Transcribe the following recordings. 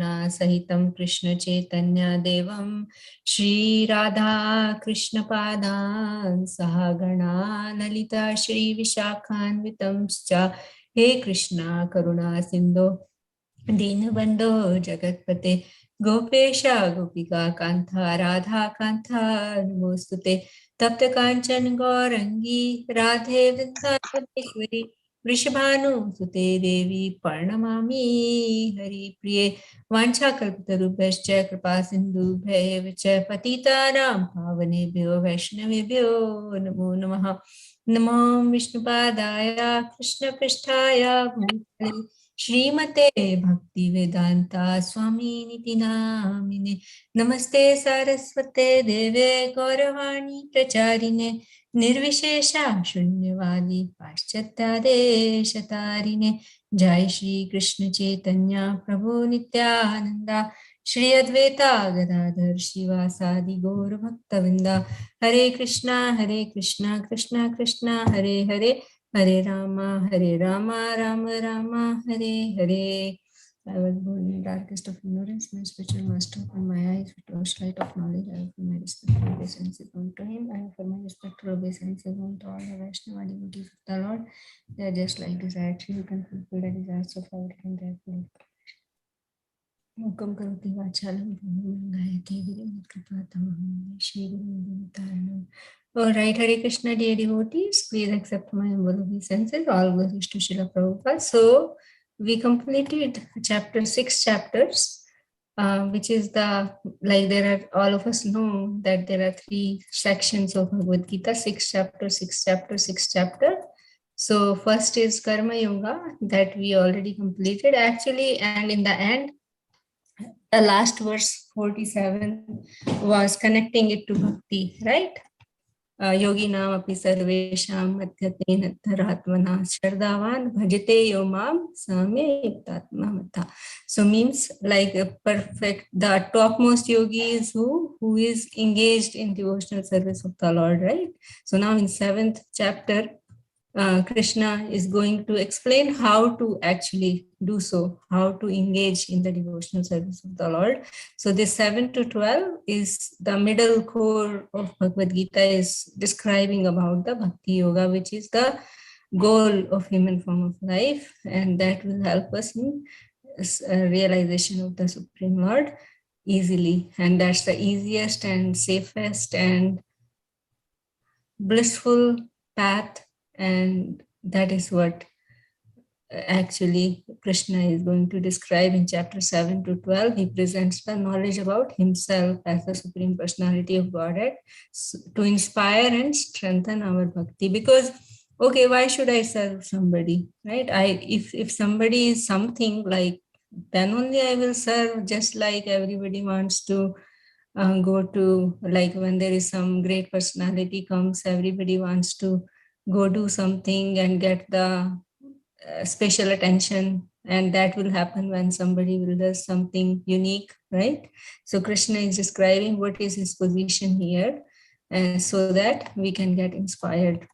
Guna Sahitam Krishna Chaitanya Devam Shri Radha Krishna Padan Sahagana Lalita Shri Vishakhanvitamscha He Krishna Karuna Sindhu Dinabandho Jagatpate Gopesha Gopika Kantha Radha Kantha Namostute Tapta Kanchan Gaurangi Radhe Vrindavaneshwari Vrishabhanu Sute Devi Parnamami Hari Priye Vancha Kalpatarubhascha Kripa Sindhu Bhayavacha Patitanam Pavanebhyo Vaishnavebhyo Namo Namaha Namo Vishnupadaya Krishna Pristhaya Bhutale Shrimate Bhakti Vedanta Swami Niti Namine Namaste Saraswate Deve Gauravani Pracharine Nirvishesha Shunyavadi Paschatya Deshatarine Jai Shri Krishna Chaitanya Prabhu Nityananda Shri Advaita Gadadhar Shivasadi Gaur Bhaktavinda Hare Krishna Krishna Krishna Hare Hare Hare Rama, Rama Rama, Hare Hare. I was born in darkest of ignorance. My spiritual master opened my eyes with torchlight of knowledge. I offer my respectful obeisances unto him. I offer my respectful obeisances unto all the Vaishnava devotees of the Lord. They are just like desired. You can fulfill the desires of our king. Therefore, Mukam karoti vachalam gayate kripatamaham Shri Guru Taranam. All right, Hare Krishna, dear devotees, please accept my humble obeisances. All glories to Srila Prabhupada. So, we completed chapter 6 chapters, which is like there are, all of us know that there are 3 sections of Bhagavad Gita, 6 chapter, 6 chapter, 6 chapter. So, first is Karma Yoga that we already completed actually, and in the end, the last verse 47 was connecting it to bhakti, right? Yoginam api sarvesham madhyate natharatmana shraddhavan bhajate yomam samye yuktatma mata. So means like a perfect, the topmost yogi is who is engaged in devotional service of the Lord, right? So now in 7th chapter, Krishna is going to explain how to actually do so, how to engage in the devotional service of the Lord. So this 7 to 12 is the middle core of Bhagavad Gita, is describing about the Bhakti Yoga, which is the goal of human form of life, and that will help us in realization of the Supreme Lord easily. And that's the easiest and safest and blissful path, and that is what actually Krishna is going to describe in chapter 7 to 12. He presents the knowledge about himself as the Supreme Personality of Godhead to inspire and strengthen our bhakti. Because, okay, why should I serve somebody, right? If somebody is something, like, then only I will serve, just like everybody wants to go to, like when there is some great personality comes, everybody wants to go do something and get the special attention, and that will happen when somebody will do something unique, right? So Krishna is describing what is his position here, so that we can get inspired.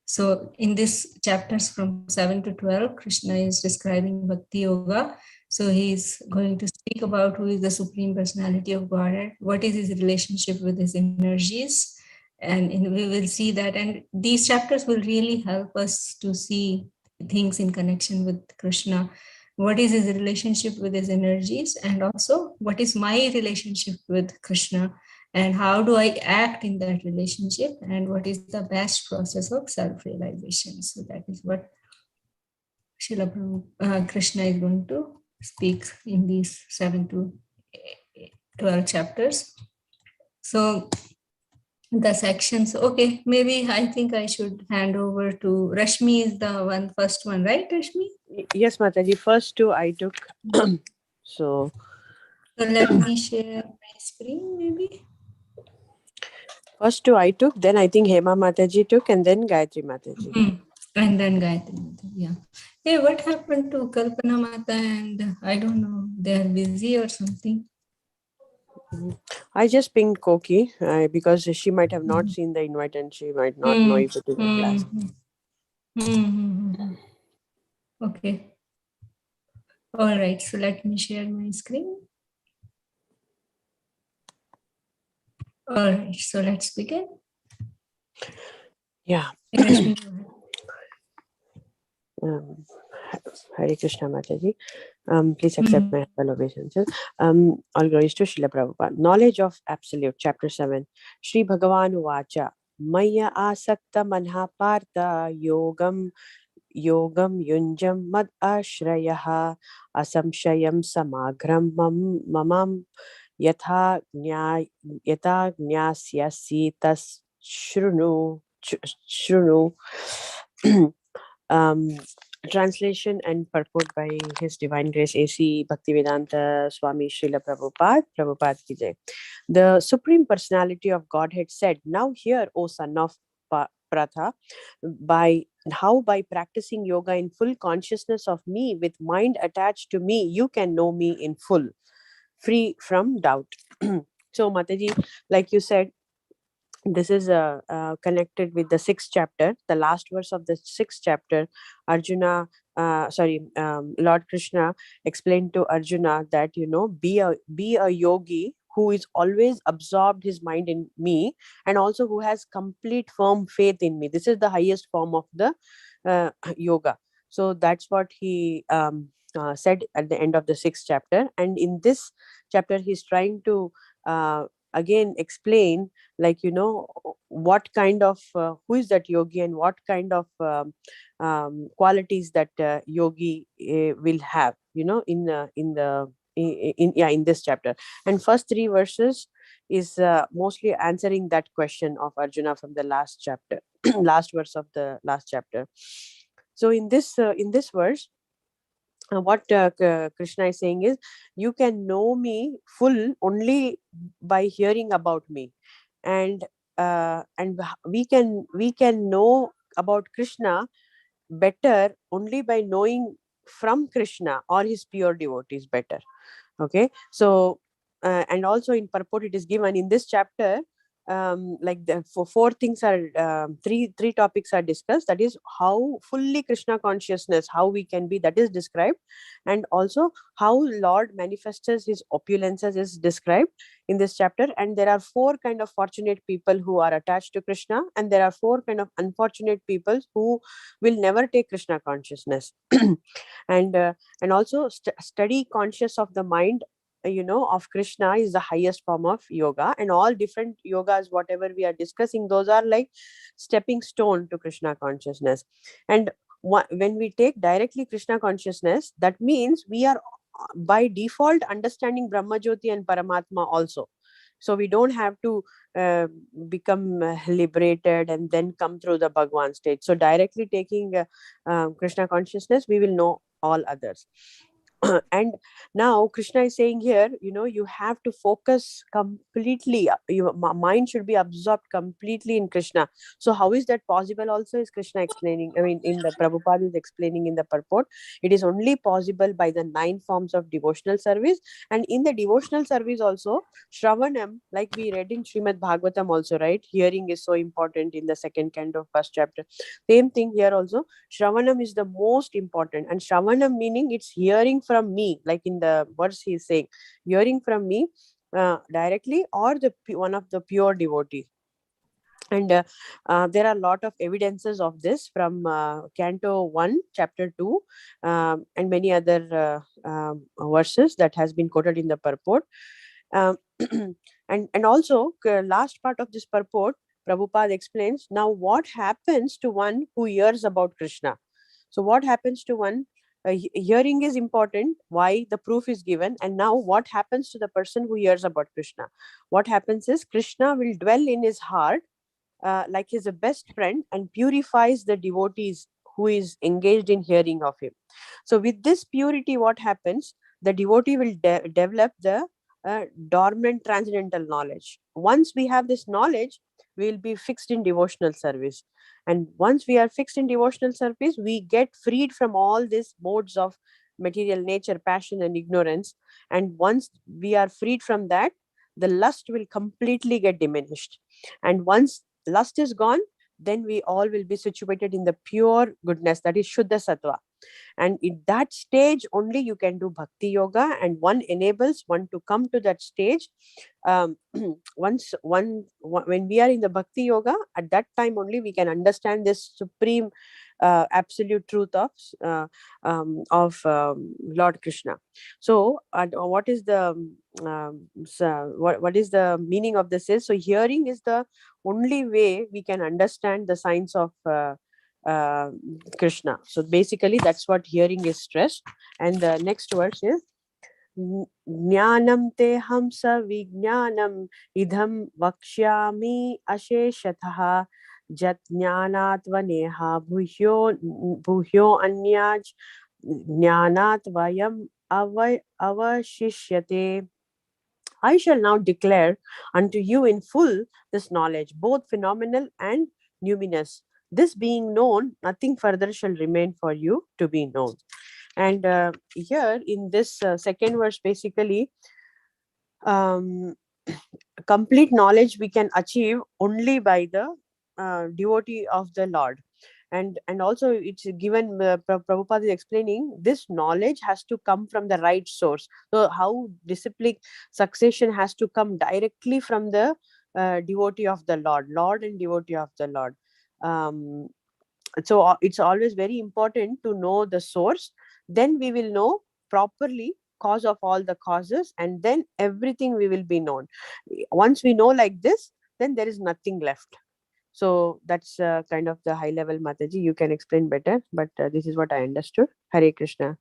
So in this chapters from 7 to 12, Krishna is describing Bhakti Yoga. So he is going to speak about who is the Supreme Personality of Godhead, what is his relationship with his energies, and we will see that. And these chapters will really help us to see things in connection with Krishna. What is his relationship with his energies, and also what is my relationship with Krishna, and how do I act in that relationship, and what is the best process of self-realization. So that is what Krishna is going to speak in these 7 to 12 chapters. So the sections, okay, maybe I think I should hand over to Rashmi, is the first one, right, Rashmi? Yes, Mataji, first 2 I took. So let me share my screen, maybe. First 2 I took, then I think Hema Mataji took, and then Gayatri Mataji. And then Gayatri Mataji, yeah. Hey, what happened to Kalpana Mata? And I don't know, they are busy or something. I just pinged Koki because she might have not seen the invite and she might not know if it is a class. Okay. All right, so let me share my screen. All right, so let's begin. Yeah. Rashmi, go ahead. Hare Krishna Mataji. Please accept my humble obeisances. All glories to Srila Prabhupada. Knowledge of Absolute, Chapter 7. Sri Bhagavan Vacha. Maya asakta manha partha yogam yunjam mad ashrayaha asamshayam samagram mamam yatha gnasyasi tas shrunu. um, Translation and purport by His Divine Grace A.C. Bhaktivedanta Swami Srila Prabhupada. Prabhupada ki jai. The Supreme Personality of Godhead said, "Now hear, O son of Pratha, by practicing yoga in full consciousness of me, with mind attached to me, you can know me in full, free from doubt." So, Mataji, like you said, this is connected with the sixth chapter, the last verse of the sixth chapter. Lord Krishna explained to Arjuna that, be a yogi who is always absorbed his mind in me, and also who has complete firm faith in me. This is the highest form of the yoga. So that's what he said at the end of the sixth chapter. And in this chapter, he's trying to again explain, like, what kind of who is that yogi, and what kind of qualities that yogi will have, in this chapter. And first three verses is mostly answering that question of Arjuna from the last chapter, last verse of the last chapter. So in this verse, what Krishna is saying is, you can know me full only by hearing about me, and we can know about Krishna better only by knowing from Krishna or his pure devotees better. Okay, so and also in purport it is given in this chapter, like the four things are three topics are discussed. That is how fully Krishna consciousness, how we can be, that is described. And also how Lord manifests his opulences is described in this chapter. And there are four kind of fortunate people who are attached to Krishna, and there are four kind of unfortunate people who will never take Krishna consciousness. And also study conscious of the mind, of Krishna, is the highest form of yoga. And all different yogas whatever we are discussing, those are like stepping stone to Krishna consciousness. And when we take directly Krishna consciousness, that means we are by default understanding Brahma Jyoti and Paramatma also. So we don't have to become liberated and then come through the Bhagwan stage. So directly taking Krishna consciousness, we will know all others. And now Krishna is saying here, you have to focus completely, your mind should be absorbed completely in Krishna. So how is that possible also, is Krishna explaining, in the Prabhupada is explaining in the purport. It is only possible by the 9 forms of devotional service. And in the devotional service also, Shravanam, like we read in Srimad Bhagavatam also, right? Hearing is so important in the second canto of first chapter. Same thing here also. Shravanam is the most important. And Shravanam meaning it's hearing from me, like in the verse he is saying, hearing from me directly, or one of the pure devotees. And there are a lot of evidences of this from Canto 1, Chapter 2, and many other verses that has been quoted in the purport. And also, last part of this purport, Prabhupada explains, now what happens to one who hears about Krishna. So what happens to one? Hearing is important. Why? The proof is given. And now what happens to the person who hears about Krishna? What happens is Krishna will dwell in his heart like he's a best friend, and purifies the devotees who is engaged in hearing of him. So with this purity, what happens? The devotee will develop the dormant transcendental knowledge. Once we have this knowledge, we will be fixed in devotional service. And once we are fixed in devotional service, we get freed from all these modes of material nature, passion, and ignorance. And once we are freed from that, the lust will completely get diminished. And once lust is gone, then we all will be situated in the pure goodness, that is Shuddha Sattva. And in that stage only you can do bhakti yoga, and one enables one to come to that stage. um, when we are in the bhakti yoga, at that time only we can understand this supreme absolute truth of Lord Krishna. So what is the what is the meaning of this is, so hearing is the only way we can understand the signs of uh, Krishna. So basically that's what hearing is stressed. And the next verse is ज्ञानं तेहं सविज्ञानम् इदं वक्ष्यामि अशेषतः जत् ज्ञानात् वनेहा भूयो अन्याच् ज्ञानात् वयम् अवशिष्यते. I shall now declare unto you in full this knowledge, both phenomenal and numinous. This being known, nothing further shall remain for you to be known. And here in this second verse, basically, um, complete knowledge we can achieve only by the devotee of the Lord. And also it's given, Prabhupada is explaining, this knowledge has to come from the right source. So how disciplic succession has to come directly from the devotee of the Lord and devotee of the Lord. So it's always very important to know the source. Then we will know properly cause of all the causes, and then everything we will be known. Once we know like this, then there is nothing left. So that's kind of the high level, Mataji. You can explain better, but this is what I understood. Hare Krishna.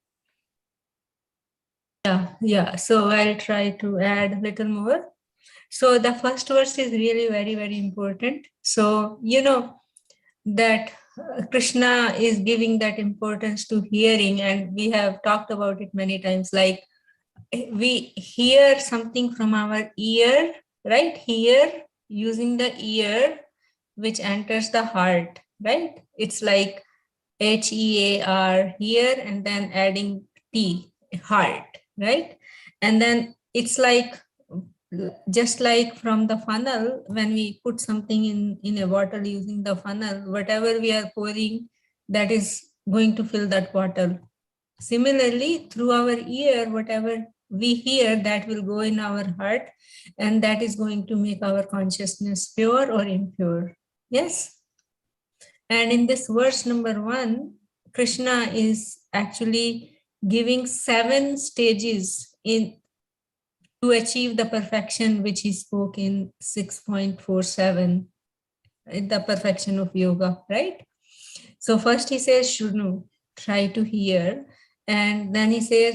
Yeah. So I'll try to add a little more. So the first verse is really very, very important. So, that Krishna is giving that importance to hearing, and we have talked about it many times. Like, we hear something from our ear, right? Hear, using the ear, which enters the heart, right? It's like HEAR, hear, and then adding T, heart, right? And then it's like, just like from the funnel, when we put something in a bottle using the funnel, whatever we are pouring, that is going to fill that bottle. Similarly, through our ear, whatever we hear, that will go in our heart, and that is going to make our consciousness pure or impure. Yes. And in this verse number 1, Krishna is actually giving 7 stages to achieve the perfection which he spoke in 6.47, the perfection of yoga, right? So first he says, Shunu, try to hear. And then he says,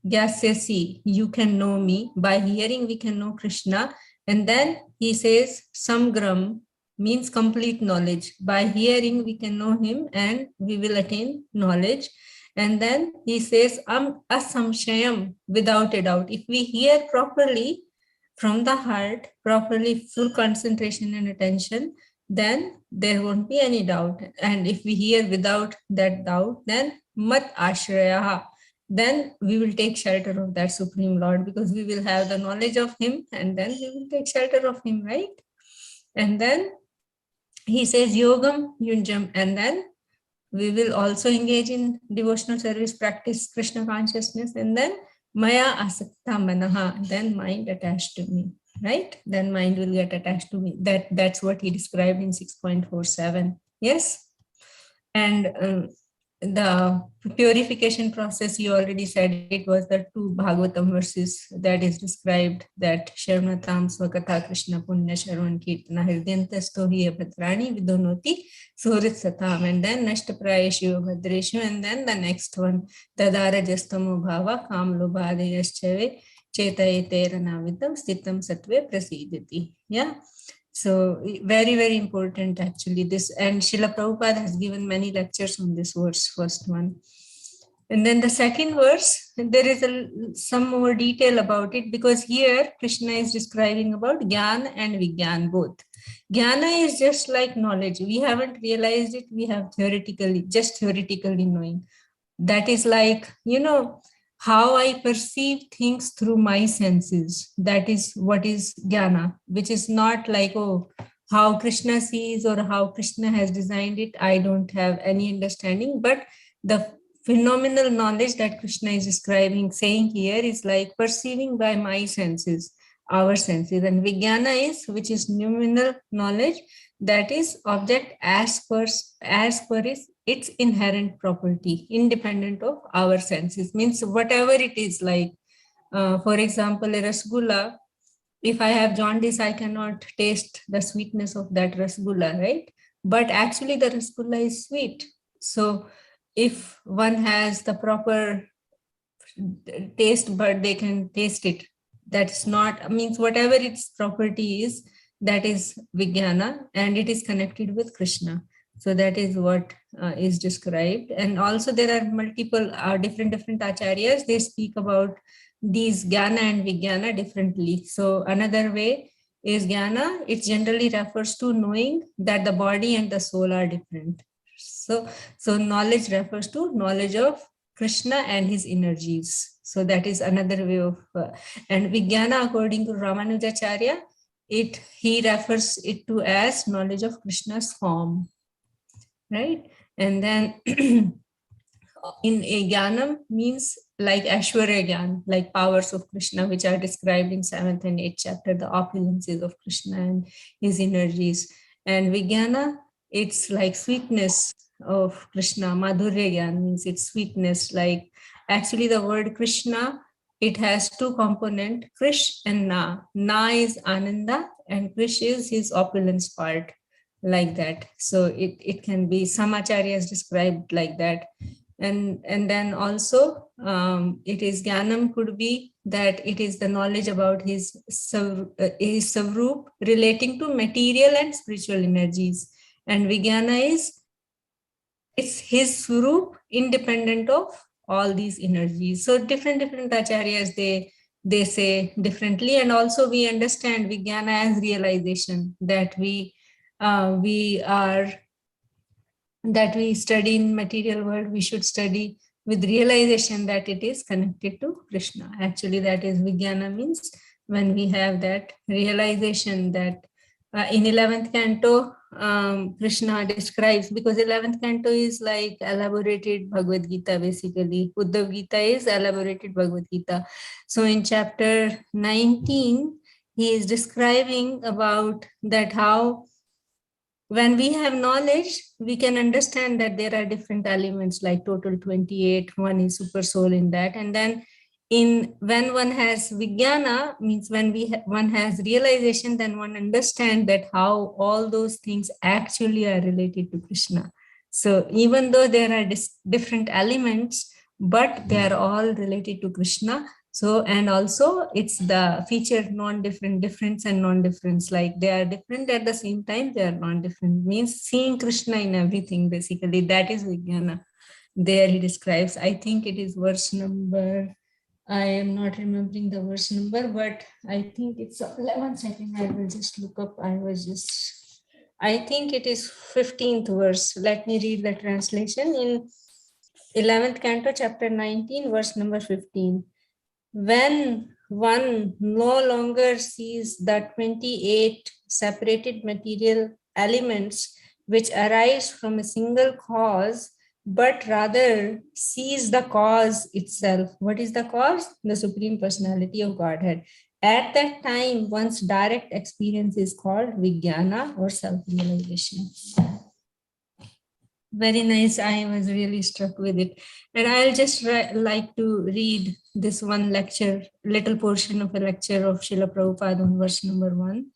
Gyasesi, you can know me. By hearing, we can know Krishna. And then he says, Samgram, means complete knowledge. By hearing, we can know him and we will attain knowledge. And then he says, asamshayam, without a doubt. If we hear properly from the heart, properly, full concentration and attention, then there won't be any doubt. And if we hear without that doubt, then mat ashraya, then we will take shelter of that Supreme Lord, because we will have the knowledge of him, and then we will take shelter of him, right? And then he says yogam yunjam, and then we will also engage in devotional service, practice Krishna consciousness, and then maya asakta manaha, then mind attached to me, right? Then mind will get attached to me. That's what he described in 6.47. Yes. And the purification process, you already said, it was the 2 Bhagavatam verses that is described, that Sharnatam Swakatha Krishna Punya Sharvan Kirtana Hridyantasto Hiya Patrani Vidonoti Surit Satam, and then Nashtaprayeshu Bhadreshu, and then the next one, Tadara Jastamo Bhava Kamlobhadayaschave Chetayetera Navitam Stitam Satve Prasiditi. Yeah. So very, very important actually this, and Srila Prabhupada has given many lectures on this verse, first one. And then the second verse, there is some more detail about it, because here Krishna is describing about Jnana and Vigyan both. Jnana is just like knowledge. We haven't realized it. We have just theoretically knowing. That is like, how I perceive things through my senses. That is what is Jnana, which is not like, how Krishna sees or how Krishna has designed it. I don't have any understanding, but the phenomenal knowledge that Krishna is describing, saying here is like perceiving by my senses, our senses. And Vijnana is, which is noumenal knowledge, that is object as per its inherent property, independent of our senses. Means whatever it is, like for example, a rasgulla, if I have jaundice, I cannot taste the sweetness of that rasgulla, right? But actually, the rasgulla is sweet. So, if one has the proper taste, but they can taste it. That's not, means whatever its property is, that is Vijnana, and it is connected with Krishna. So that is what is described. And also there are multiple different acharyas. They speak about these Jnana and Vijnana differently. So another way is Jnana. It generally refers to knowing that the body and the soul are different. So knowledge refers to knowledge of Krishna and his energies. So that is another way of, and Vijnana, according to Ramanujacharya, he refers it to as knowledge of Krishna's form, right? And then in a Jnanam means like Aishwarya Jnana, like powers of Krishna, which are described in 7th and 8th chapter, the opulences of Krishna and his energies. And Vijnana, it's like sweetness of Krishna. Madhurya Jnana means it's sweetness. Like actually the word Krishna, it has two components, Krish and Na. Na is Ananda and Krish is his opulence part, like that. So it can be, some acharyas described like that. And then also it is Jnanam could be that it is the knowledge about his Savrup relating to material and spiritual energies. And Vijnana is, it's his Swarup independent of all these energies. So different acharyas, they say differently. And also we understand Vijnana as realization, that we are, that we study in material world, we should study with realization that it is connected to Krishna. Actually, that is Vijnana, means when we have that realization that in 11th canto, Krishna describes, because 11th canto is like elaborated Bhagavad Gita, basically. Uddhav Gita is elaborated Bhagavad Gita. So in chapter 19, he is describing about that how when we have knowledge, we can understand that there are different elements, like total 28, one is super soul in that. And then when one has Vijnana, means when one has realization, then one understands that how all those things actually are related to Krishna. So even though there are different elements, but they are all related to Krishna. So, and also it's the feature non-different, difference and non-difference, like they are different at the same time, they are non-different, means seeing Krishna in everything, basically. That is Vijnana. There he describes, I think it is verse number, I am not remembering the verse number, but I think it's 11 second. I will just look up. I think it is 15th verse. Let me read the translation in 11th canto, chapter 19, verse number 15. When one no longer sees the 28 separated material elements which arise from a single cause, but rather sees the cause itself. What is the cause? The Supreme Personality of Godhead. At that time, one's direct experience is called Vijnana or self-realization. Very nice. I was really struck with it. And I'll just like to read this one lecture, little portion of a lecture of Srila Prabhupada on verse number 1.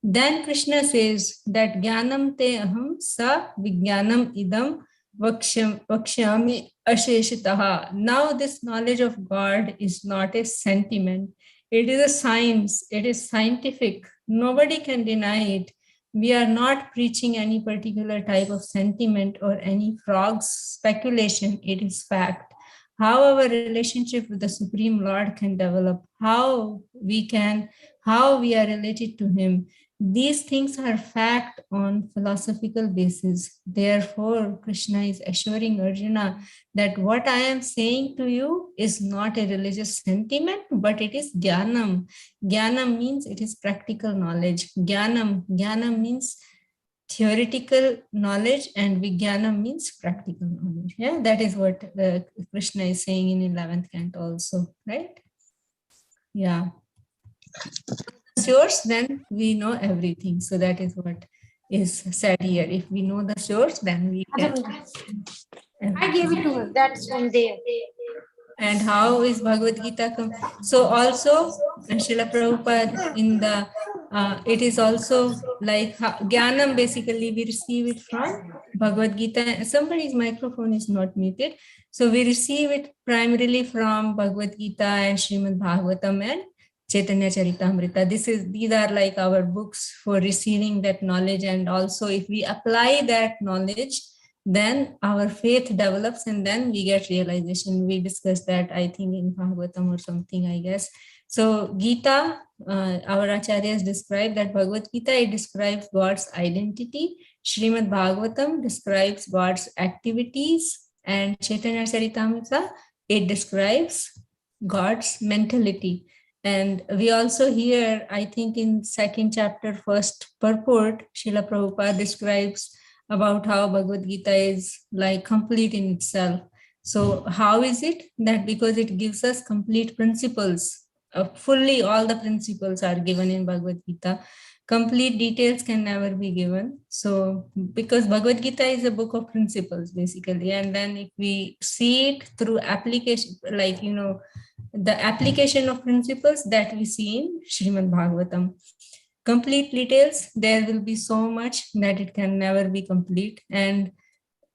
Then Krishna says that Jnanam te aham sa vijnanam idam vakshyami asheshitaha. Now this knowledge of God is not a sentiment. It is a science. It is scientific. Nobody can deny it. We are not preaching any particular type of sentiment or any frog's speculation. It is fact. How our relationship with the Supreme Lord can develop, how we are related to him. These things are fact on philosophical basis. Therefore, Krishna is assuring Arjuna that what I am saying to you is not a religious sentiment, but it is jnanam. Jnanam means it is practical knowledge. Jnanam means theoretical knowledge, and Vijnana means practical knowledge. Yeah, that is what Krishna is saying in 11th canto also, right? Yeah. Source, then we know everything. So that is what is said here. If we know the source, then we can. I gave it to her. That's from there. And how is Bhagavad Gita come? So also, Srila Prabhupada in the, it is also like Jnanam, basically we receive it from Bhagavad Gita. Somebody's microphone is not muted. So we receive it primarily from Bhagavad Gita and Srimad Bhagavatam and Chaitanya Charitamrita. These are like our books for receiving that knowledge. And also if we apply that knowledge, then our faith develops and then we get realization. We discussed that, I think, in Bhagavatam or something, I guess. So Gita, our acharyas describe that Bhagavad Gita, it describes God's identity. Srimad Bhagavatam describes God's activities, and Chaitanya Charitamrita, it describes God's mentality. And we also hear, I think in second chapter, first purport, Srila Prabhupada describes about how Bhagavad Gita is like complete in itself. So how is it? That because it gives us complete principles, fully all the principles are given in Bhagavad Gita. Complete details can never be given. So because Bhagavad Gita is a book of principles basically, and then if we see it through application, like, you know, the application of principles that we see in Srimad Bhagavatam. Complete details, there will be so much that it can never be complete. And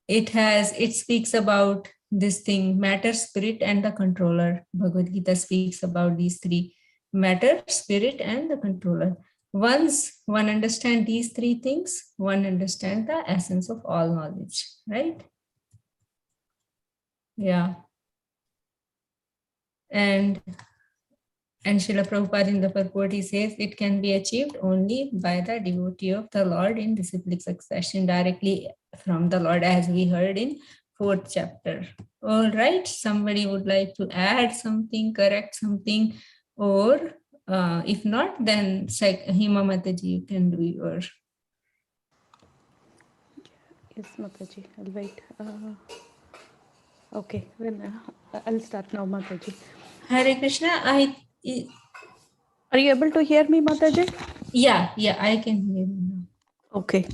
it speaks about this thing, matter, spirit, and the controller. Bhagavad Gita speaks about these three: matter, spirit, and the controller. Once one understands these three things, one understands the essence of all knowledge, right? Yeah. And Srila Prabhupada in the purport, he says, it can be achieved only by the devotee of the Lord in disciplic succession, directly from the Lord, as we heard in 4th chapter. All right, somebody would like to add something, correct something, or if not, then Hima Mataji, you can do your. Yes, Mataji, I'll wait. Okay, then I'll start now, Mataji. Hare Krishna, Are you able to hear me, Mataji? Yeah, I can hear you now. Okay.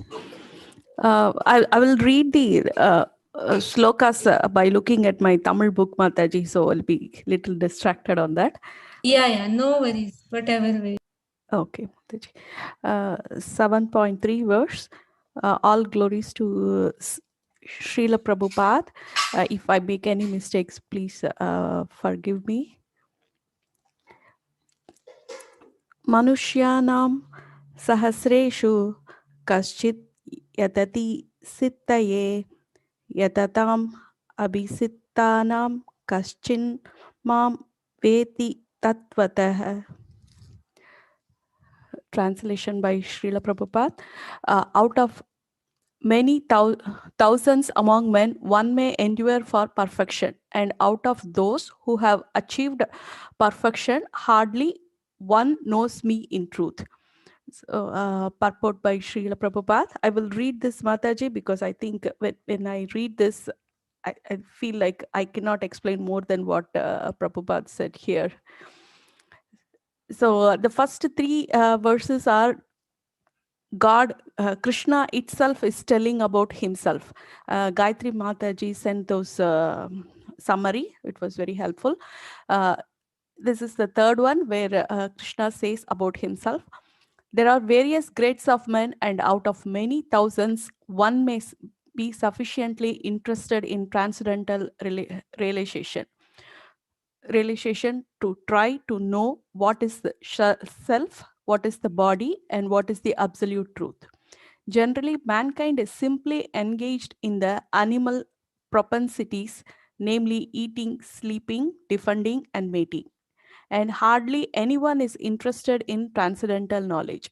I will read the slokas by looking at my Tamil book, Mataji, so I'll be little distracted on that. Yeah, no worries, whatever way. Okay, Mataji. 7.3 verse. All glories to Srila Prabhupada. If I make any mistakes, please forgive me. Manushyanam sahasreshu kaschit yatati sittaye yatatam abhisittanam kaschin mam veti tatvatah. Translation by Srila Prabhupada. Out of many thousands among men, one may endure for perfection, and out of those who have achieved perfection, hardly one knows me in truth. So, purport by Srila Prabhupada. I will read this, Mataji, because I think when I read this, I feel like I cannot explain more than what Prabhupada said here. So the first three verses are God, Krishna itself is telling about himself. Gayatri Mataji sent those summary. It was very helpful. This is the third one where Krishna says about himself. There are various grades of men, and out of many thousands, one may be sufficiently interested in transcendental realization to try to know what is the self, what is the body, and what is the absolute truth. Generally, mankind is simply engaged in the animal propensities, namely eating, sleeping, defending, and mating. And hardly anyone is interested in transcendental knowledge.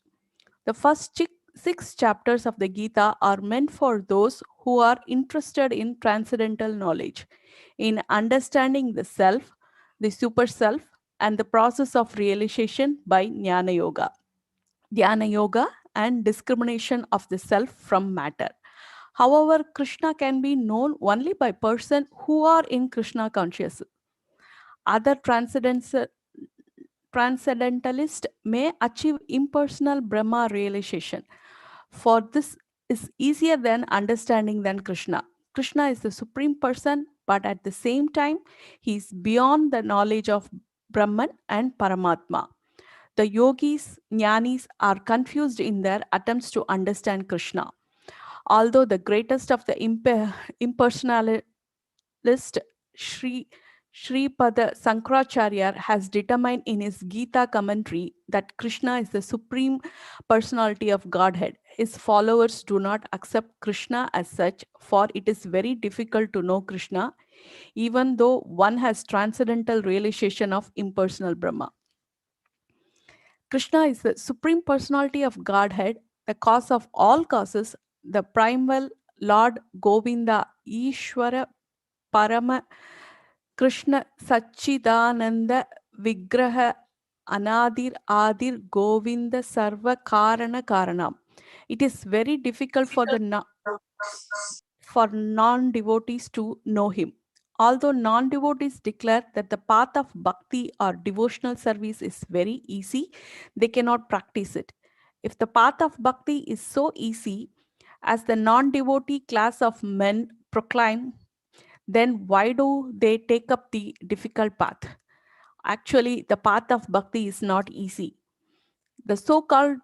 The first 6 chapters of the Gita are meant for those who are interested in transcendental knowledge, in understanding the self, the super self, and the process of realization by Jnana Yoga. Dhyana Yoga and discrimination of the self from matter. However, Krishna can be known only by persons who are in Krishna consciousness. Other transcendentalists may achieve impersonal Brahma realization. For this is easier than understanding than Krishna. Krishna is the supreme person, but at the same time, he is beyond the knowledge of Brahman and Paramatma. The yogis, jnanis are confused in their attempts to understand Krishna. Although the greatest of the impersonalists, Sripada Sankaracharya, has determined in his Gita commentary that Krishna is the supreme personality of Godhead. His followers do not accept Krishna as such, for it is very difficult to know Krishna, even though one has transcendental realization of impersonal Brahma. Krishna is the supreme personality of Godhead, the cause of all causes, the primal Lord Govinda, Ishvara Parama Krishna Sachidananda Vigraha Anadir Adir Govinda Sarva Karana Karanam. It is very difficult for non-devotees to know him. Although non-devotees declare that the path of bhakti or devotional service is very easy, they cannot practice it. If the path of bhakti is so easy as the non-devotee class of men proclaim, then why do they take up the difficult path? Actually, the path of bhakti is not easy. The so-called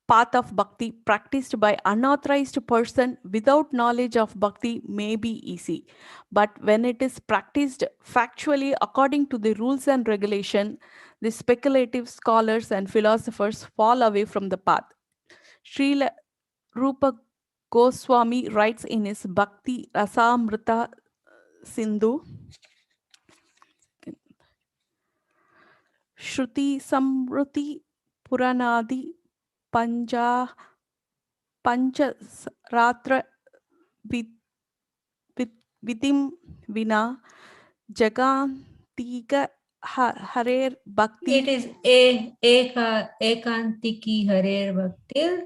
path of bhakti practiced by unauthorized person without knowledge of bhakti may be easy, but when it is practiced factually according to the rules and regulation, the speculative scholars and philosophers fall away from the path. Srila Rupa Goswami writes in his Bhakti Rasamrita Sindhu, Shruti Samruti Puranadi Panja Panchasratra Vidim Vina Jagantika Harer Bhakti. It is ekantiki harer bhaktir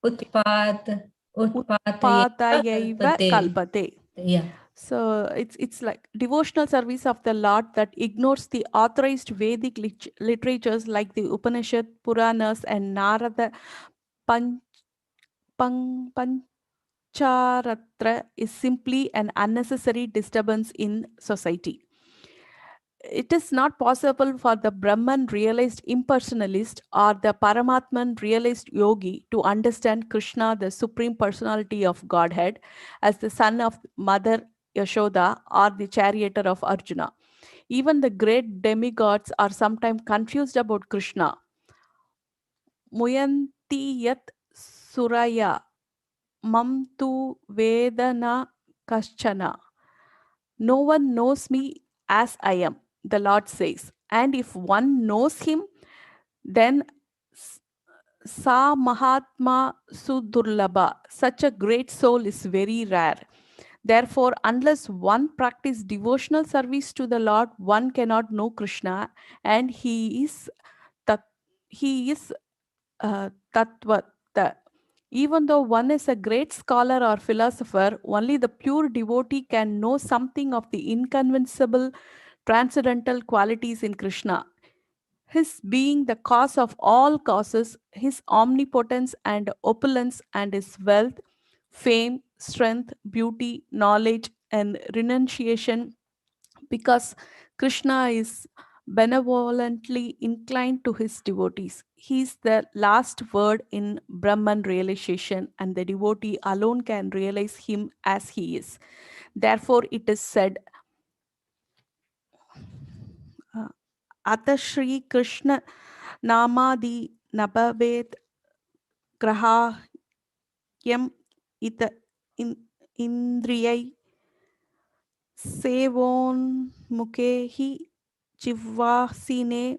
utpatayeva Patayaiva kalpate. Kalpate. Yeah. So it's like devotional service of the Lord that ignores the authorized Vedic literatures like the Upanishad, Puranas, and Narada Pancharatra is simply an unnecessary disturbance in society. It is not possible for the Brahman realized impersonalist or the Paramatman realized yogi to understand Krishna, the supreme personality of Godhead, as the son of Mother Yashoda or the charioteer of Arjuna. Even the great demigods are sometimes confused about Krishna. Muyanti yat suraya mam tu vedana kaschana. No one knows me as I am, the Lord says. And if one knows him, then sa mahatma sudurlabha. Such a great soul is very rare. Therefore, unless one practices devotional service to the Lord, one cannot know Krishna, and he is Tattvata. Even though one is a great scholar or philosopher, only the pure devotee can know something of the inconceivable transcendental qualities in Krishna. His being the cause of all causes, his omnipotence and opulence, and his wealth, fame, strength, beauty, knowledge, and renunciation, because Krishna is benevolently inclined to his devotees. He is the last word in Brahman realization, and the devotee alone can realize him as he is. Therefore, it is said, Ata Shri Krishna Namadi Nabavet Grahayam Ita Indriyai Sevon Mukehi Chivasine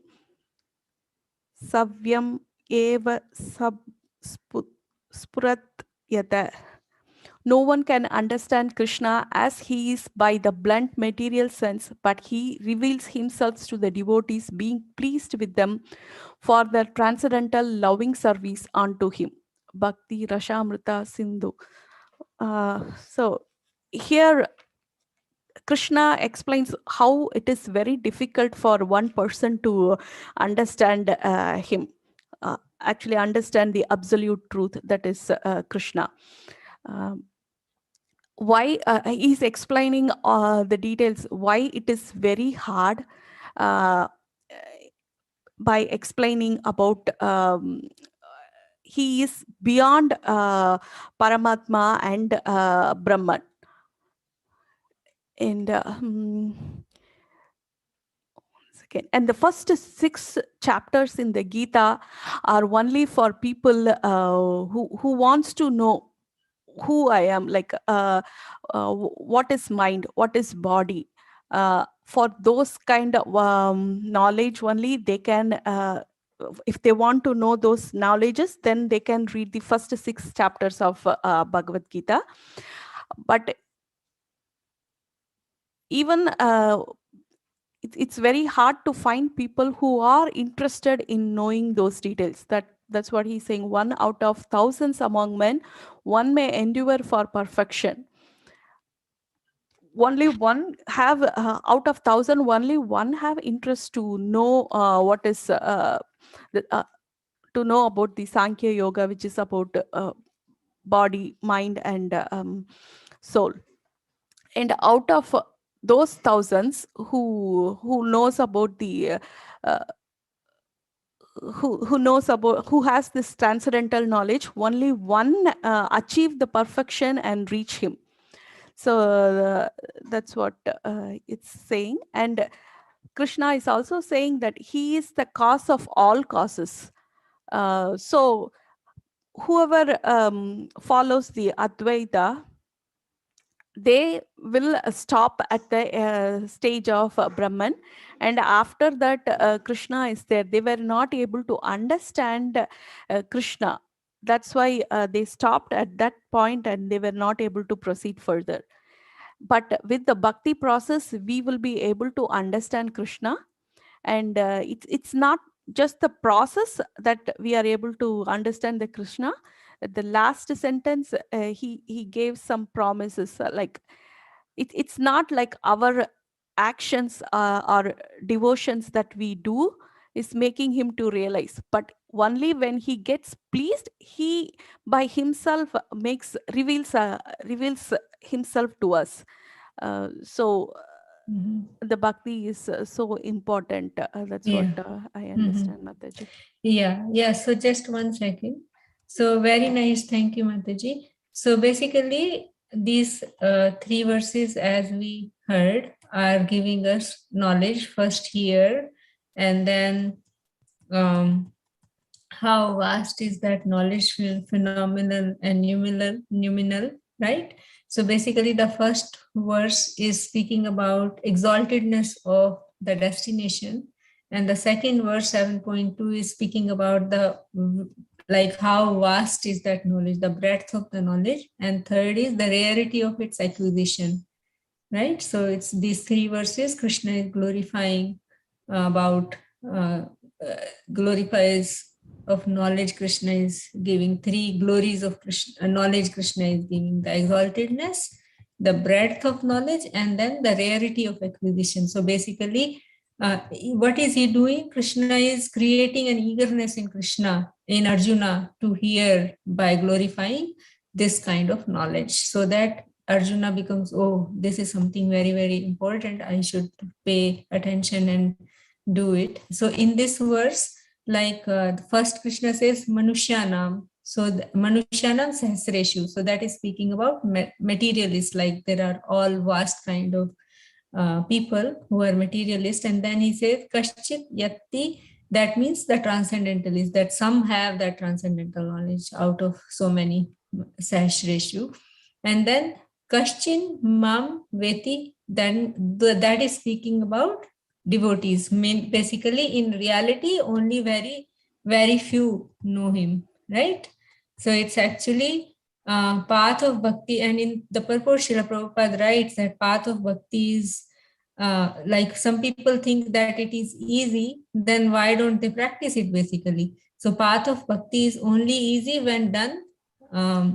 Savyam eva spurat yata. No one can understand Krishna as he is by the blunt material sense, but he reveals himself to the devotees, being pleased with them for their transcendental loving service unto him. Bhakti Rashamrita Sindhu. So here Krishna explains how it is very difficult for one person to understand him, actually understand the absolute truth, that is Krishna. Why he's explaining the details, why it is very hard, by explaining about he is beyond Paramatma and Brahman. And and the first 6 chapters in the Gita are only for people who wants to know who I am, like what is mind, what is body. For those kind of knowledge only, they can, if they want to know those knowledges, then they can read the first 6 chapters of Bhagavad Gita. But even it's very hard to find people who are interested in knowing those details. That's what he's saying. 1 out of thousands among men, one may endure for perfection. Only one have out of 1,000, only one have interest to know what is to know about the Sankhya Yoga, which is about body, mind, and soul. And out of those thousands who knows about the who knows about, who has this transcendental knowledge, only one achieve the perfection and reach him. So that's what it's saying. And Krishna is also saying that he is the cause of all causes. So whoever follows the Advaita, they will stop at the stage of Brahman. And after that, Krishna is there. They were not able to understand Krishna. That's why they stopped at that point and they were not able to proceed further. But with the bhakti process, we will be able to understand Krishna. And it's not just the process that we are able to understand the Krishna. The last sentence, he gave some promises, like it's not like our actions or devotions that we do is making him to realize, but only when he gets pleased, he by himself reveals himself to us. So the bhakti is so important. That's what I understand, Mataji. Yeah. So just 1 second. So very nice. Thank you, Mataji. So basically, these 3 verses, as we heard, are giving us knowledge first here, and then how vast is that knowledge, phenomenal and numinal, right? So basically the first verse is speaking about exaltedness of the destination, and the second verse 7.2 is speaking about the like how vast is that knowledge, the breadth of the knowledge, and third is the rarity of its acquisition, right? So it's these 3 verses. Krishna is glorifying about glorifies of knowledge. Krishna is giving 3 glories of Krishna, knowledge. Krishna is giving the exaltedness, the breadth of knowledge, and then the rarity of acquisition. So basically, what is he doing? Krishna is creating an eagerness in Krishna, in Arjuna, to hear by glorifying this kind of knowledge, so that Arjuna becomes, oh, this is something very, very important. I should pay attention and do it. So in this verse, like first Krishna says Manushyanam. So Manushyanam Sahasreshu. So that is speaking about materialists, like there are all vast kind of people who are materialist. And then he says Kaschit Yatti. That means the transcendentalist, that some have that transcendental knowledge out of so many Sahasreshu. And then Kaschin Mam Veti, then that is speaking about devotees. Basically, in reality, only very, very few know him, right? So it's actually path of bhakti. And in the purport, Srila Prabhupada writes that path of bhakti is like some people think that it is easy, then why don't they practice it basically? So path of bhakti is only easy when done uh,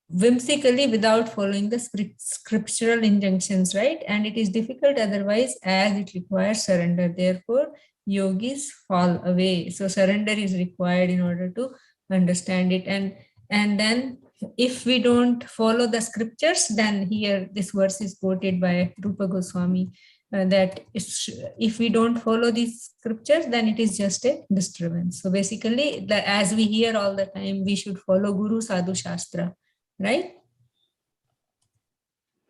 whimsically without following the scriptural injunctions, right? And it is difficult otherwise, as it requires surrender. Therefore, yogis fall away. So surrender is required in order to understand it. And then if we don't follow the scriptures, then here this verse is quoted by Rupa Goswami, that if we don't follow these scriptures, then it is just a disturbance. So basically, as we hear all the time, we should follow Guru Sadhu Shastra, right?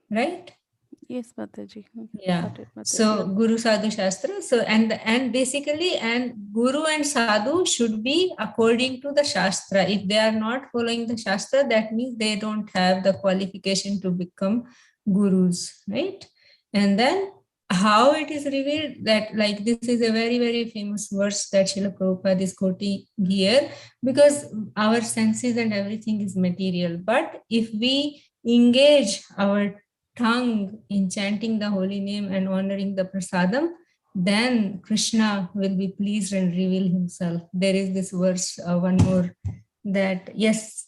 Right? Yes, Mataji. Yeah. Got it, Mataji. So Guru Sadhu Shastra. So and basically, and Guru and Sadhu should be according to the Shastra. If they are not following the Shastra, that means they don't have the qualification to become gurus, right? And then how it is revealed, that like this is a very, very famous verse that Srila Prabhupada is quoting here, because our senses and everything is material. But if we engage our tongue in chanting the holy name and honoring the prasadam, then Krishna will be pleased and reveal himself. There is this verse, one more, that yes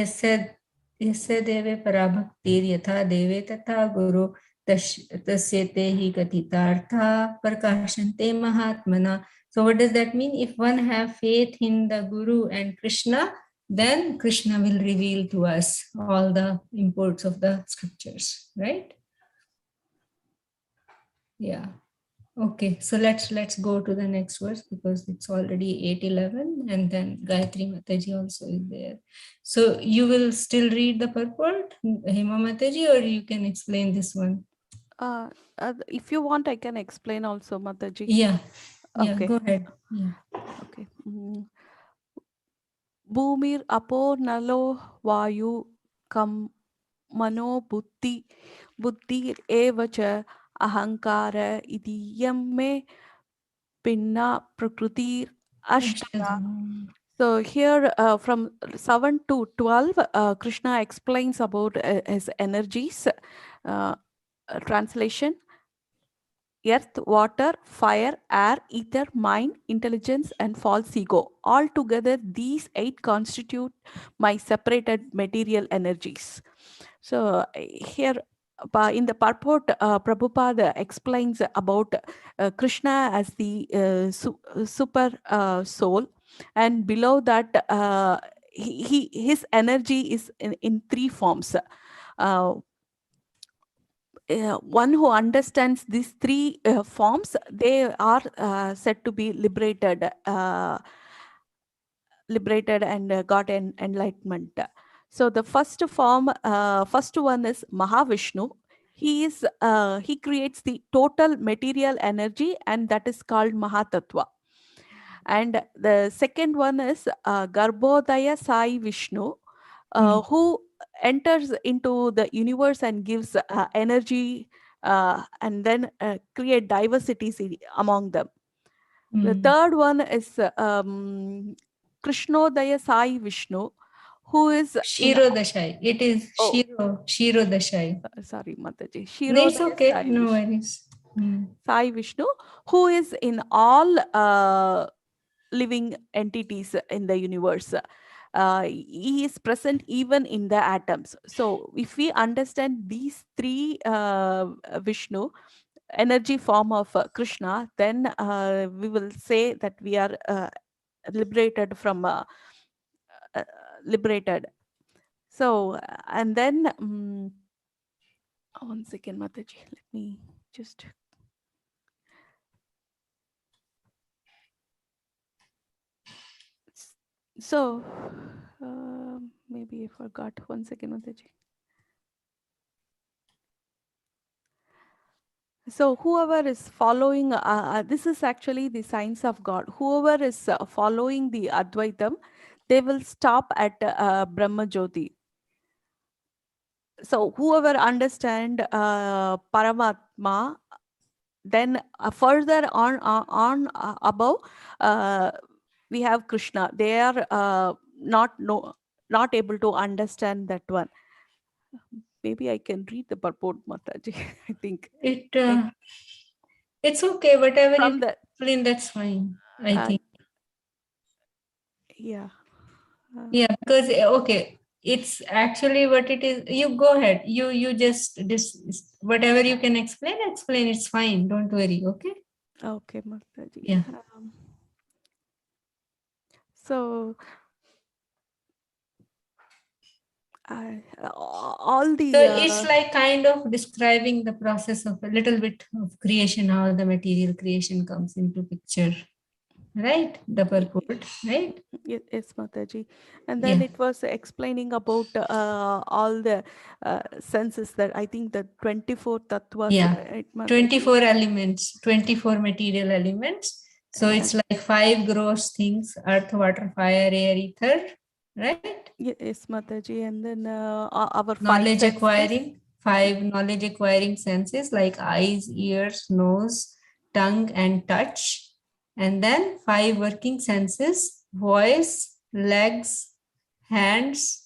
said deve parabhaktir yatha deve tatha guru tasyate hi katitartha prakashante mahatmana. So what does that mean? If one have faith in the Guru and Krishna, then Krishna will reveal to us all the imports of the scriptures, right? Yeah. Okay, so let's go to the next verse, because it's already 8:11, and then Gayatri Mataji also is there. So you will still read the purport, Hema Mataji, or you can explain this one? If you want, I can explain also, Mataji. Yeah, Okay. go ahead. Yeah. Okay. Bhumir apo nalo vayu kam mano buddhi evacha ahankara idiyam me pinna prakrutir ashtaya. So here from 7 to 12, Krishna explains about his energies. Translation: earth, water, fire, air, ether, mind, intelligence, and false ego. Altogether, these 8 constitute my separated material energies. So here in the purport, Prabhupada explains about Krishna as the super soul, and below that his energy is in 3 forms. One who understands these 3 forms, they are said to be liberated and got enlightenment. So the first form, first one is Mahavishnu. He creates the total material energy, and that is called Mahatattva. And the second one is Garbhodaya Sai Vishnu, who enters into the universe and gives energy and then create diversities among them. The third one is Krishnodaya Sai Vishnu, who is Shirodashai. It is Shirodashai. Sorry, Mataji. No, it's Shirodaya okay. Sai No Vishnu. worries. Sai Vishnu, who is in all living entities in the universe. He is present even in the atoms. So if we understand these 3 Vishnu, energy form of Krishna, then we will say that we are liberated from liberated. So and then 1 second, Mataji, let me just. So maybe I forgot. 1 second, Mataji. So whoever is following, this is actually the science of God. Whoever is following the Advaitam, they will stop at Brahma Jyoti. So whoever understand Paramatma, then further on above, we have Krishna. They are not able to understand that one. Maybe I can read the purport, Mataji. I think it's okay. Whatever from you the explain, that's fine. I think. yeah. Yeah, because okay, it's actually what it is. You go ahead. You just this whatever you can explain, explain. It's fine. Don't worry. Okay. Okay, Mataji. Yeah. So all the So it's like kind of describing the process of a little bit of creation, how the material creation comes into picture, right? The purport, right? Yes, Mataji. And then Yeah. it was explaining about all the senses that I think the 24 tattvas, Yeah. right, Mataji? 24 elements, 24 material elements. So it's like 5 gross things: earth, water, fire, air, ether, right? Yes, Mataji. And then our 5 Knowledge senses. acquiring, 5 knowledge acquiring senses like eyes, ears, nose, tongue, and touch. And then 5 working senses: voice, legs, hands,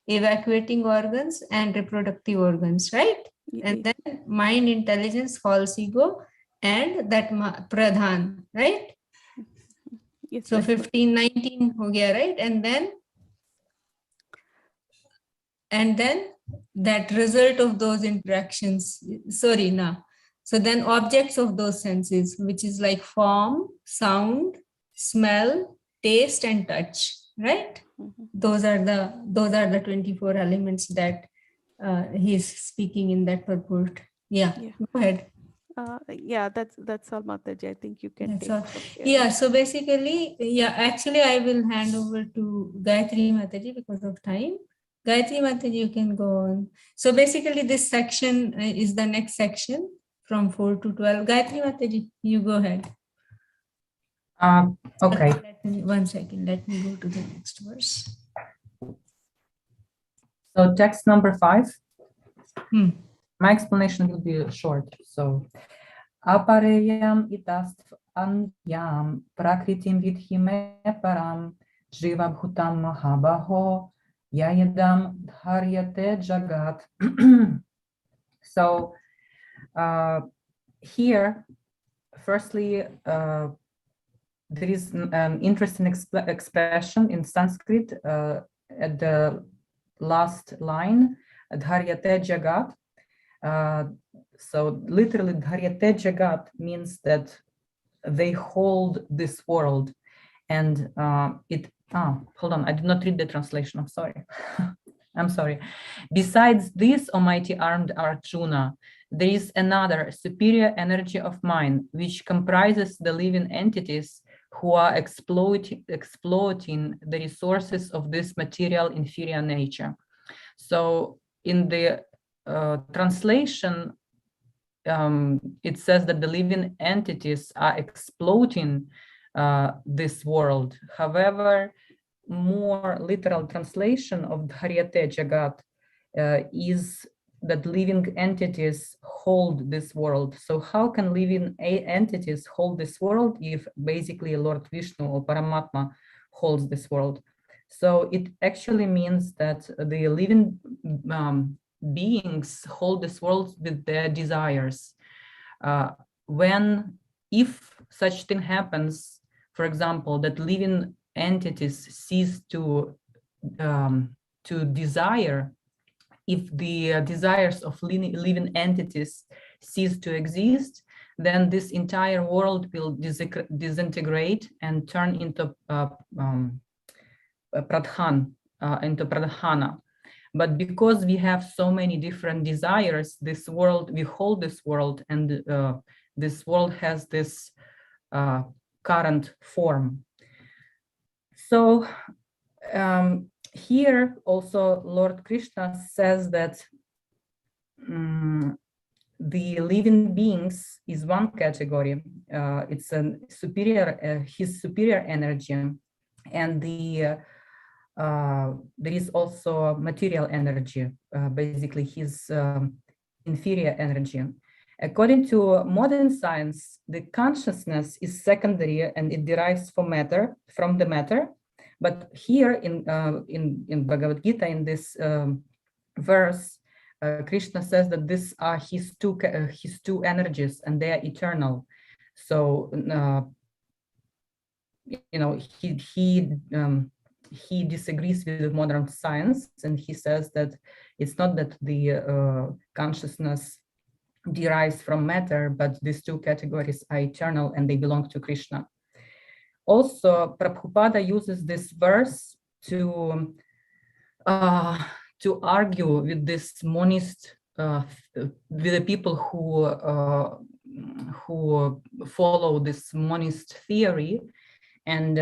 evacuating organs, and reproductive organs, right? And then mind, intelligence, false ego, and that pradhan, right? Yes, So 15, 19 ho gaya, right? And then that result of those interactions, sorry, now. So then objects of those senses, which is like form, sound, smell, taste, and touch, right? Those are the 24 elements that he's speaking in that purport. Yeah, go ahead. Yeah, that's all, Mataji. I think you can That's take all. from here. Yeah, so basically, yeah, actually I will hand over to Gayatri Mataji because of time. Gayatri Mataji, you can go on. So basically this section is the next section from 4 to 12. Gayatri Mataji, you go ahead. Okay. One second, let me go to the next verse. So text number 5. Hmm. My explanation will be short. So apareyam itastv anyam prakritim vidhime param jiva bhutam mahabaho yayadam dharyate jagat. So here, firstly, there is an interesting expression in Sanskrit at the last line, dharyate jagat. So literally, dharyate jagat means that they hold this world, and hold on, I did not read the translation. I'm sorry. I'm sorry. Besides this, almighty armed Arjuna, there is another superior energy of mind which comprises the living entities who are exploiting the resources of this material inferior nature. So in the translation, it says that the living entities are exploiting this world. However, more literal translation of Dharyate Jagat is that living entities hold this world. So how can living entities hold this world if basically Lord Vishnu or Paramatma holds this world? So it actually means that the living beings hold this world with their desires. If such thing happens, for example, that living entities cease to desire, if the desires of living entities cease to exist, then this entire world will disintegrate and turn into into pradhana. But because we have so many different desires, this world, we hold this world, and this world has this current form. So here also Lord Krishna says that the living beings is one category. It's a superior, his superior energy, and there is also material energy, basically his inferior energy. According to modern science, the consciousness is secondary and it derives from the matter. But here in Bhagavad Gita, in this verse, Krishna says that these are his two energies and they are eternal. So he disagrees with modern science, and he says that it's not that the consciousness derives from matter, but these two categories are eternal and they belong to Krishna. Also, Prabhupada uses this verse to argue with this monist, with the people who follow this monist theory, and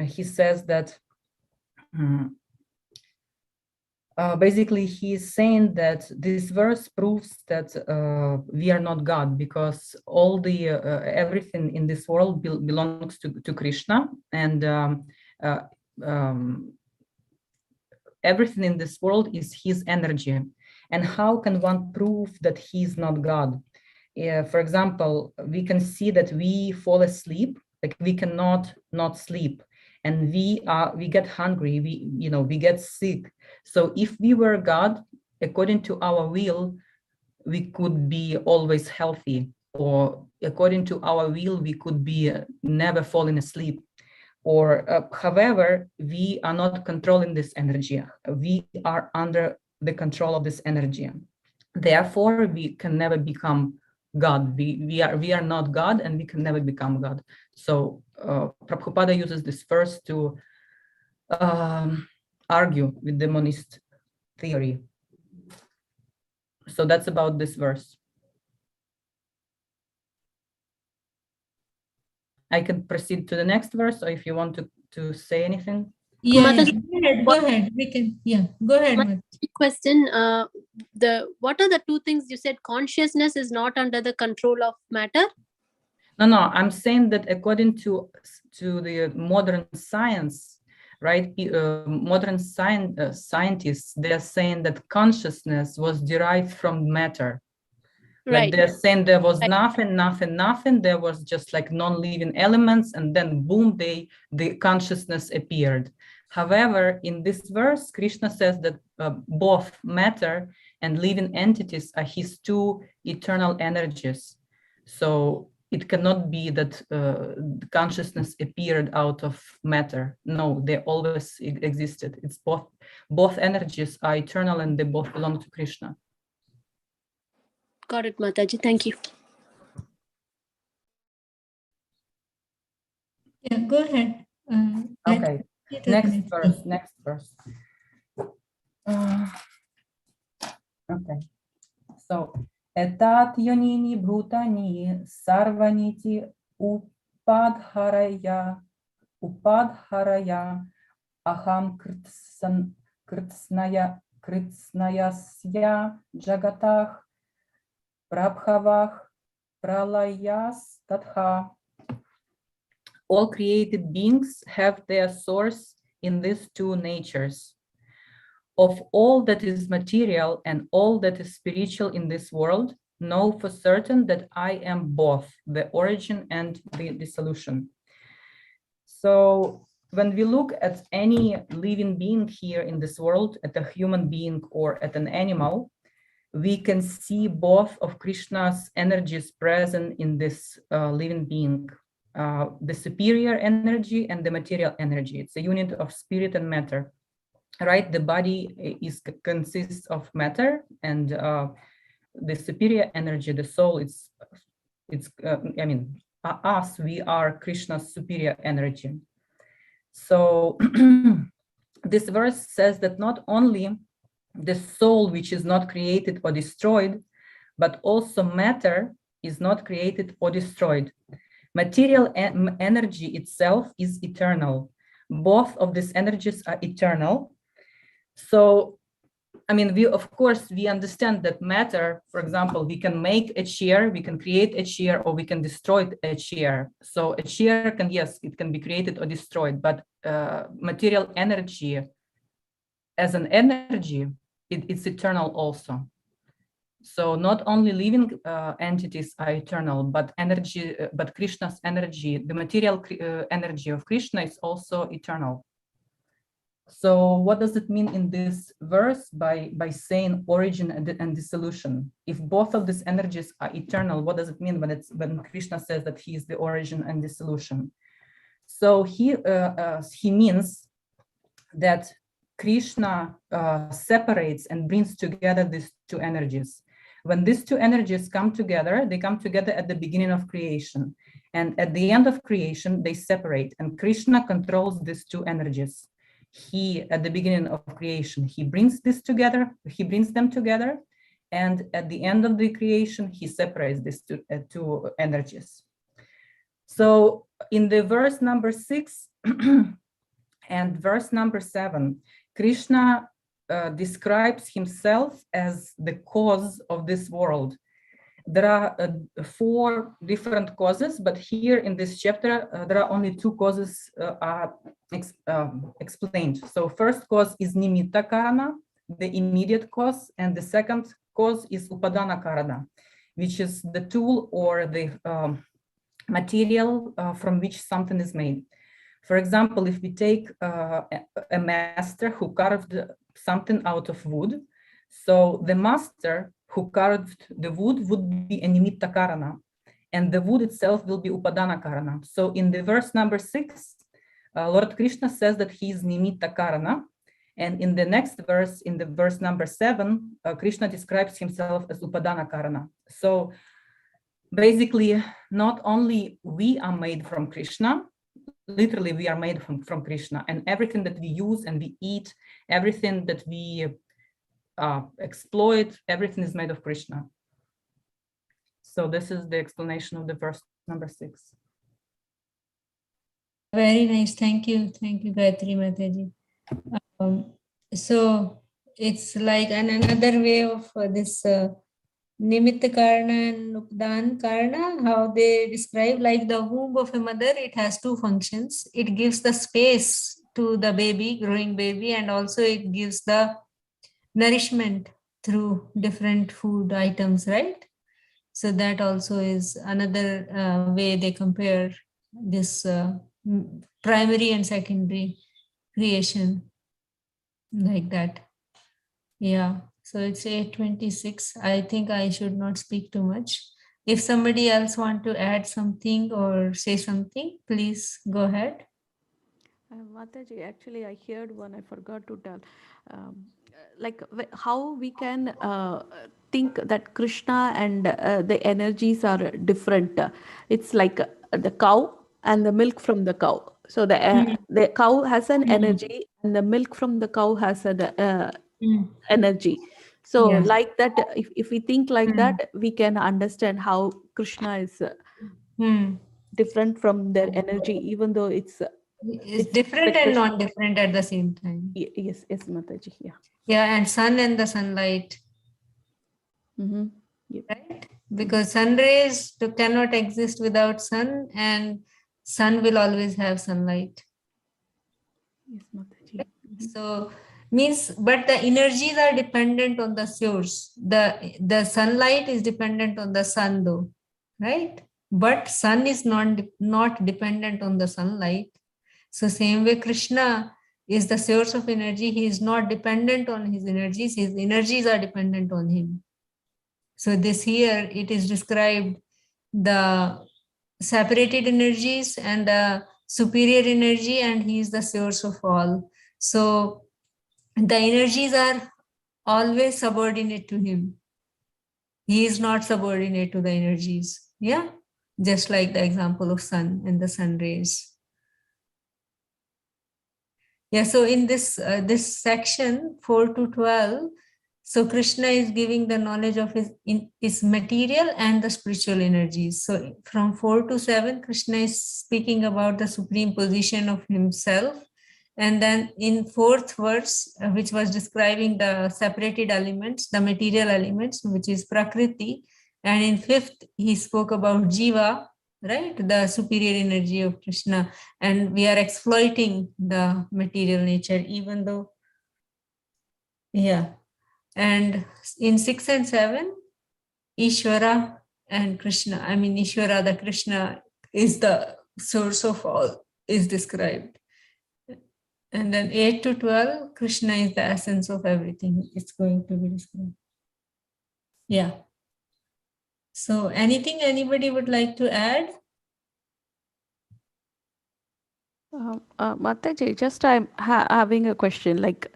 he says that basically he's saying that this verse proves that we are not God, because all the everything in this world belongs to Krishna, and everything in this world is his energy. And how can one prove that he's not God? For example, we can see that we fall asleep, like we cannot not sleep, and we get hungry, we get sick. So if we were God, according to our will, we could be always healthy, or according to our will, we could be never falling asleep. Or however, we are not controlling this energy. We are under the control of this energy. Therefore, we can never become God. We are not God, and we can never become God. So Prabhupada uses this verse to argue with the monist theory. So that's about this verse. I can proceed to the next verse, or if you want to say anything. Yeah, Mataji, go ahead. We can, yeah, go ahead. Mataji, question, what are the two things you said? Consciousness is not under the control of matter? No, I'm saying that according to the modern science, right? Modern scientists, they're saying that consciousness was derived from matter. Like Right. they're saying there was Right. nothing. There was just like non-living elements, and then boom, the consciousness appeared. However, in this verse, Krishna says that both matter and living entities are his two eternal energies. So it cannot be that consciousness appeared out of matter. No, they always existed. It's both energies are eternal, and they both belong to Krishna. Got it, Mataji. Thank you. Yeah, go ahead. Okay, next verse. Okay, so etat yonini bhutani sarvaniti upadharaya aham kritsnayasya jagatah prabhavah pralayas tatha. All created beings have their source in these two natures. Of all that is material and all that is spiritual in this world, know for certain that I am both the origin and the dissolution. So when we look at any living being here in this world, at a human being or at an animal, we can see both of Krishna's energies present in this living being. The superior energy and the material energy. It's a unit of spirit and matter, right? The body consists of matter, and the superior energy, the soul, us, we are Krishna's superior energy. So this verse says that not only the soul, which is not created or destroyed, but also matter is not created or destroyed. Material energy itself is eternal. Both of these energies are eternal. So, I mean, of course, we understand that matter, for example, we can make a chair, we can create a chair, or we can destroy a chair. So a chair can, yes, it can be created or destroyed, but material energy as an energy, it's eternal also. So not only living entities are eternal, but energy, but Krishna's energy, the material energy of Krishna is also eternal. So what does it mean in this verse by saying origin and dissolution? If both of these energies are eternal, what does it mean when Krishna says that he is the origin and dissolution? So he means that Krishna separates and brings together these two energies. When these two energies come together, they come together at the beginning of creation. And at the end of creation, they separate. And Krishna controls these two energies. He, at the beginning of creation, he brings them together. And at the end of the creation, he separates these two energies. So in the verse number 6 and verse number 7, Krishna describes himself as the cause of this world. There are 4 different causes, but here in this chapter, there are only 2 causes explained. So first cause is nimitta karana, the immediate cause, and the second cause is upadana karana, which is the tool or the material from which something is made. For example, if we take a master who carved something out of wood, so the master who carved the wood would be a nimitta karana, and the wood itself will be upadana karana. So in the verse number 6, Lord Krishna says that he is nimitta karana, and in the next verse, in the verse number 7, Krishna describes himself as upadana karana. So basically, not only we are made from Krishna, literally we are made from Krishna, and everything that we use and we eat, everything that we exploit, everything is made of Krishna. So this is the explanation of the verse number 6. Very nice. Thank you. Thank you, Gayatri Mataji. So it's like another way of this Nimitta Karna and Upadan Karna, how they describe, like the womb of a mother, it has 2 functions. It gives the space to the baby, growing baby, and also it gives the nourishment through different food items, right? So that also is another way they compare this primary and secondary creation, like that. Yeah. So it's 8:26. I think I should not speak too much. If somebody else want to add something or say something, please go ahead. Mataji, actually, I heard one, I forgot to tell. Like how we can think that Krishna and the energies are different. It's like the cow and the milk from the cow. So the cow has an energy, and the milk from the cow has an energy. So Yeah. like that, if we think like that, we can understand how Krishna is different from their energy, even though it's different and non-different at the same time. Yes, Mataji. Yeah. Yeah, and sun and the sunlight. Yep. Right? Because sun rays cannot exist without sun, and sun will always have sunlight. Yes, Mataji. So means, but the energies are dependent on the source. The sunlight is dependent on the sun, though, right? But sun is not dependent on the sunlight. So same way Krishna is the source of energy. He is not dependent on his energies. His energies are dependent on him. So this here, it is described the separated energies and the superior energy, and he is the source of all. So the energies are always subordinate to him. He is not subordinate to the energies. Yeah, just like the example of sun and the sun rays. Yeah, so in this section 4 to 12, so Krishna is giving the knowledge of his material and the spiritual energies. So from 4 to 7, Krishna is speaking about the supreme position of himself. And then in 4th verse, which was describing the separated elements, the material elements, which is Prakriti. And in 5th, he spoke about Jiva, right? The superior energy of Krishna. And we are exploiting the material nature, even though, yeah. And in 6 and 7, Ishvara and Krishna, Ishvara, the Krishna is the source of all, is described. And then 8 to 12, Krishna is the essence of everything. It's going to be described. Yeah. So anything anybody would like to add? Mataji, just I'm having a question. Like,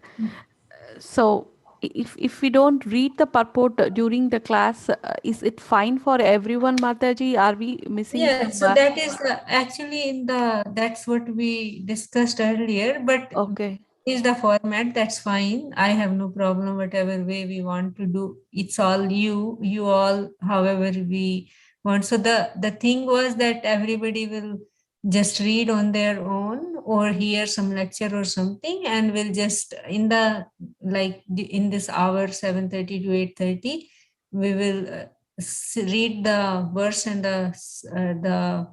so if we don't read the purport during the class, is it fine for everyone, Mataji? Are we missing Yeah, some? so that is actually in that's what we discussed earlier, but Okay. is the format, that's fine. I have no problem, whatever way we want to do. It's all you all, however we want. So the thing was that everybody will just read on their own or hear some lecture or something, and we'll just in the in this hour 7:30 to 8:30, we will read the verse and the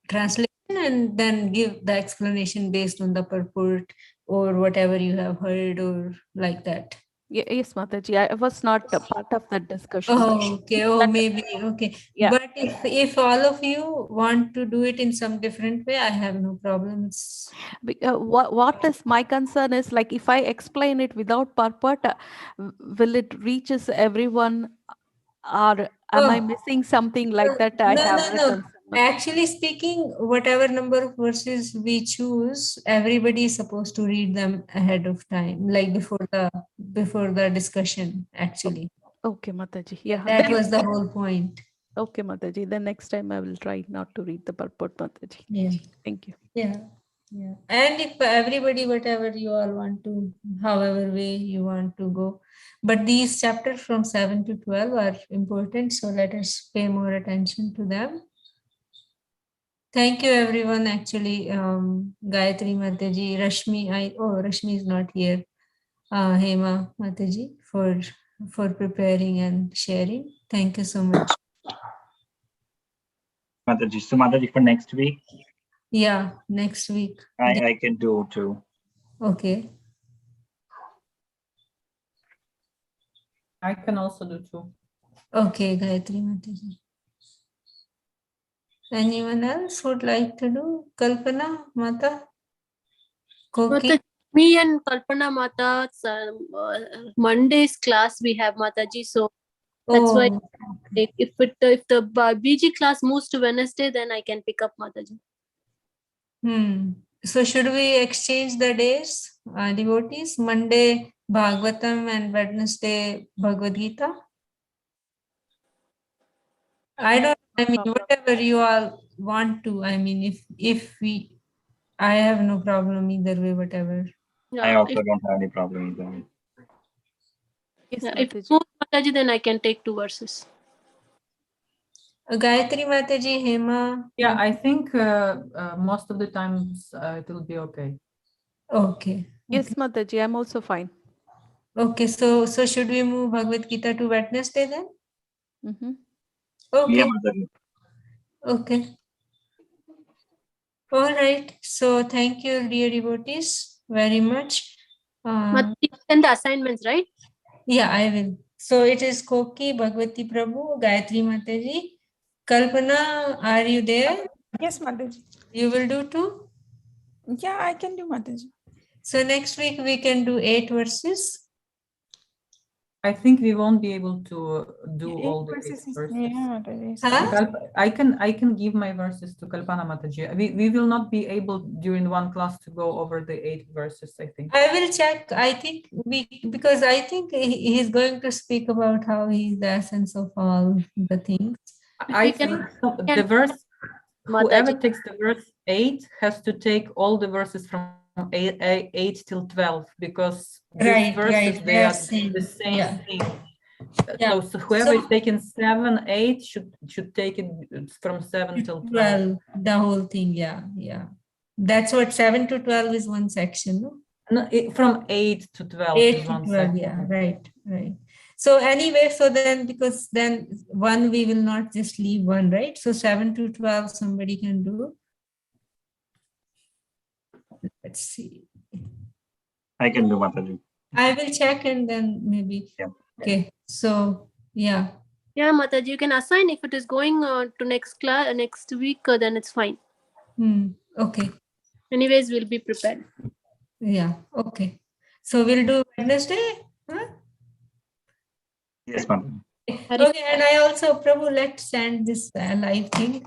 translation, and then give the explanation based on the purport or whatever you have heard or like that. Yes, Mataji. I was not a part of that discussion. Oh, okay. Oh, But maybe. Okay. yeah, But if all of you want to do it in some different way, I have no problems. what is my concern is, like, if I explain it without purport, will it reaches everyone, or am I Oh, missing something like that? I no, have no, a no. concern. Actually speaking, whatever number of verses we choose, everybody is supposed to read them ahead of time, like before the discussion, actually. Okay, Mataji. Yeah, That was the whole point. okay, Mataji. Then next time I will try not to read the purport, Mataji. Yeah. Thank you. Yeah. Yeah. And if everybody, whatever you all want to, however way you want to go. But these chapters from 7 to 12 are important. So let us pay more attention to them. Thank you, everyone. Actually, Gayatri Mataji, Rashmi is not here. Hema Mataji for preparing and sharing. Thank you so much. Mataji. So Mataji, for next week, Yeah, next week. I can do too. Okay. I can also do too. Okay, Gayatri Mataji. Anyone else would like to do? Kalpana, Mata? Koki? Mata, me and Kalpana Mata, Monday's class we have, Mataji. So that's why Oh, if the BG class moves to Wednesday, then I can pick up Mataji. So should we exchange the days, devotees? Monday Bhagavatam and Wednesday Bhagavad Gita? I mean, whatever you all want to. I mean, I have no problem either way, whatever. Yeah, I also don't have any problem with that. Yes, if Mataji. move Mataji, then I can take 2 verses. Gayatri Mataji, Hema? Yeah, I think most of the times it will be okay. Okay. Yes, Mataji. I'm also fine. Okay, so should we move Bhagavad Gita to Wednesday then? Mm-hmm. Okay. Yeah, Mataji. Okay. All right. So thank you, dear devotees, very much. Mataji, send the assignments, right? Yeah, I will. So it is Koki, Bhagavati Prabhu, Gayatri Mataji. Kalpana, are you there? Yes, Mataji. You will do too? Yeah, I can do Mataji. So next week we can do 8 verses. I think we won't be able to do all the 8 verses. Yeah, Mataji. Huh? I can give my verses to Kalpana Mataji. We will not be able during one class to go over the 8 verses, I think. I will check. I think because I think he's going to speak about how he's the essence of all the things. I think the verse, whoever Mataji. takes the verse 8 has to take all the verses from 8 till 12, because these verses, they are the same thing. Yeah. So whoever is taking 7, 8 should take it from 7 till 12. The whole thing, yeah. That's what 7 to 12 is one section, no? No, from 8 to 12 8 is to one 12, section. yeah, right. So anyway, so then, because then one, we will not just leave one, right? So 7 to 12 somebody can do. Let's see. I can do Mataji. I will check and then maybe. Yeah. Okay, so yeah. Yeah, Mataji, you can assign if it is going to next week, then it's fine. Okay. Anyways, we'll be prepared. Yeah, okay. So we'll do Wednesday? Huh? Yes, Mataji. Okay, and I also, Prabhu, let's send this live thing.